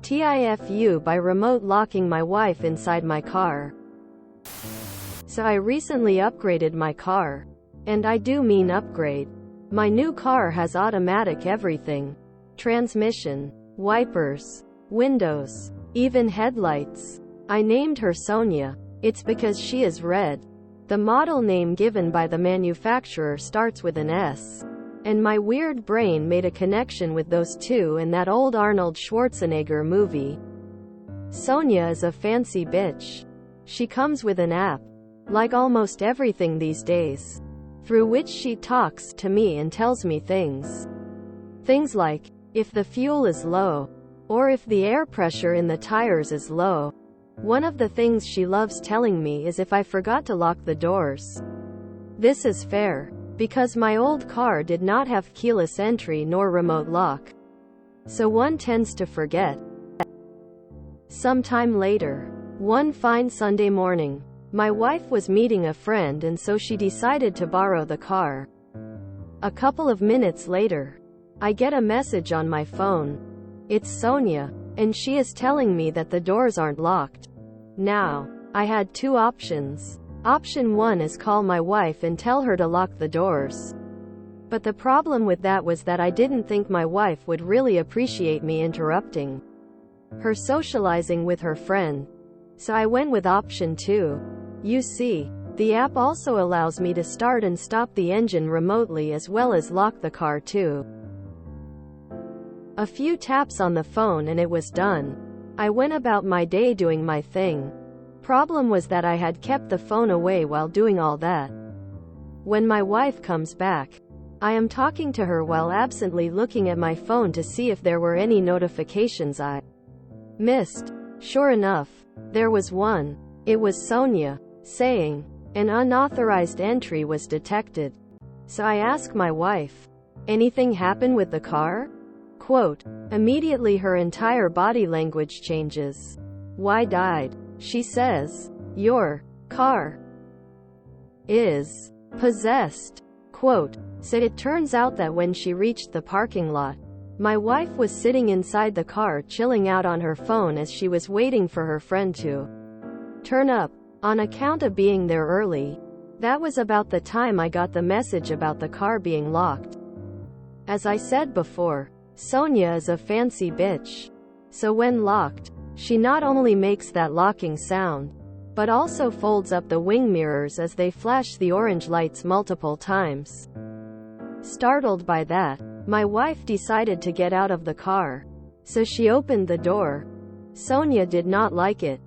TIFU by remote locking my wife inside my car. So I recently upgraded my car. And I do mean upgrade. My new car has automatic everything. Transmission, wipers, windows, even headlights. I named her Sonia. It's because she is red. The model name given by the manufacturer starts with an S. And my weird brain made a connection with those two in that old Arnold Schwarzenegger movie. Sonia is a fancy bitch. She comes with an app, like almost everything these days, through which she talks to me and tells me things. Things like, if the fuel is low, or if the air pressure in the tires is low. One of the things she loves telling me is if I forgot to lock the doors. This is fair, because my old car did not have keyless entry nor remote lock. So one tends to forget. Sometime later, one fine Sunday morning, my wife was meeting a friend and so she decided to borrow the car. A couple of minutes later, I get a message on my phone. It's Sonia, and she is telling me that the doors aren't locked. Now, I had two options. Option 1 is call my wife and tell her to lock the doors. But the problem with that was that I didn't think my wife would really appreciate me interrupting her socializing with her friend. So I went with option 2. You see, the app also allows me to start and stop the engine remotely as well as lock the car too. A few taps on the phone and it was done. I went about my day doing my thing. Problem was that I had kept the phone away while doing all that. When my wife comes back, I am talking to her while absently looking at my phone to see if there were any notifications I missed. Sure enough, there was one. It was Sonia, saying, an unauthorized entry was detected. So I ask my wife, anything happen with the car? Quote, immediately her entire body language changes. Why died? She says, your car is possessed. Quote, so it turns out that when she reached the parking lot, my wife was sitting inside the car chilling out on her phone as she was waiting for her friend to turn up. On account of being there early, that was about the time I got the message about the car being locked. As I said before, Sonia is a fancy bitch. So when locked, she not only makes that locking sound, but also folds up the wing mirrors as they flash the orange lights multiple times. Startled by that, my wife decided to get out of the car. So she opened the door. Sonia did not like it.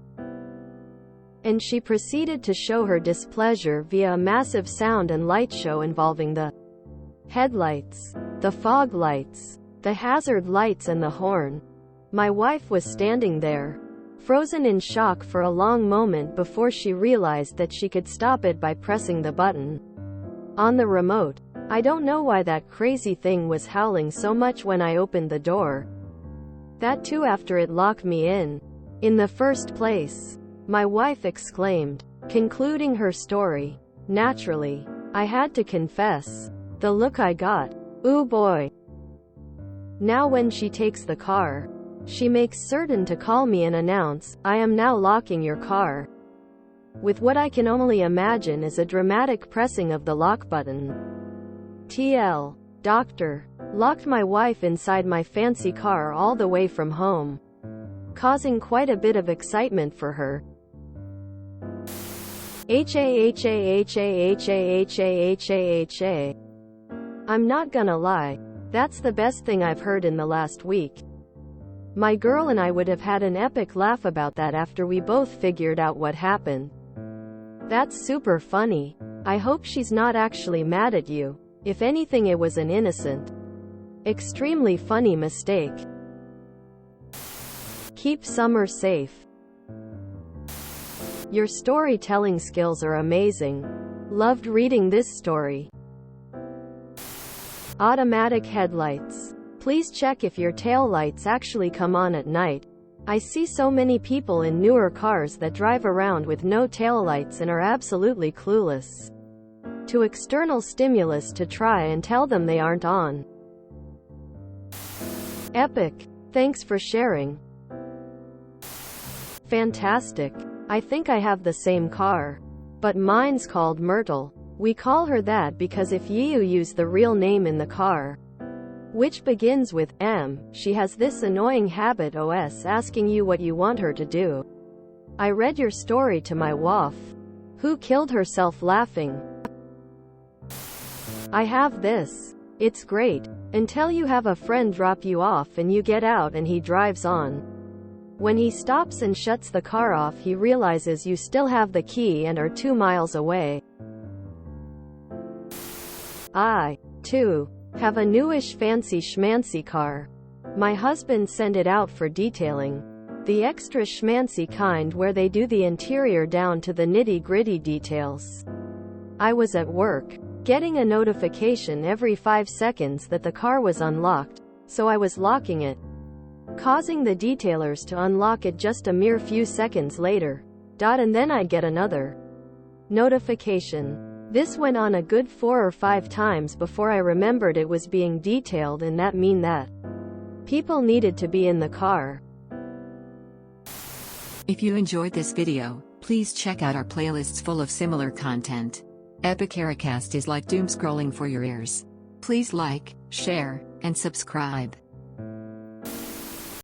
And she proceeded to show her displeasure via a massive sound and light show involving the headlights, the fog lights, the hazard lights and the horn. My wife was standing there, frozen in shock for a long moment before she realized that she could stop it by pressing the button on the remote. I don't know why that crazy thing was howling so much when I opened the door. That too after it locked me in the first place. My wife exclaimed, concluding her story. Naturally, I had to confess. The look I got. Ooh boy. Now when she takes the car, she makes certain to call me and announce, I am now locking your car. With what I can only imagine is a dramatic pressing of the lock button. TL. Doctor. Locked my wife inside my fancy car all the way from home, causing quite a bit of excitement for her. I'm not gonna lie, that's the best thing I've heard in the last week. My girl and I would have had an epic laugh about that after we both figured out what happened. That's super funny. I hope she's not actually mad at you. If anything, it was an innocent, extremely funny mistake. Keep summer safe. Your storytelling skills are amazing. Loved reading this story. Automatic headlights. Please check if your tail lights actually come on at night. I see so many people in newer cars that drive around with no taillights and are absolutely clueless to external stimulus to try and tell them they aren't on. Epic. Thanks for sharing. Fantastic. I think I have the same car. But mine's called Myrtle. We call her that because if you use the real name in the car, which begins with M, she has this annoying habit of asking you what you want her to do. I read your story to my wife, who killed herself laughing. I have this. It's great. Until you have a friend drop you off and you get out and he drives on. When he stops and shuts the car off, he realizes you still have the key and are 2 miles away. I, too, have a newish fancy schmancy car. My husband sent it out for detailing. The extra schmancy kind where they do the interior down to the nitty-gritty details. I was at work, getting a notification every 5 seconds that the car was unlocked, so I was locking it, causing the detailers to unlock it just a mere few seconds later. And then I'd get another notification. This went on a good 4 or 5 times before I remembered it was being detailed, and that meant that people needed to be in the car. If you enjoyed this video, please check out our playlists full of similar content. Epic Ericast is like doom scrolling for your ears. Please like, share, and subscribe.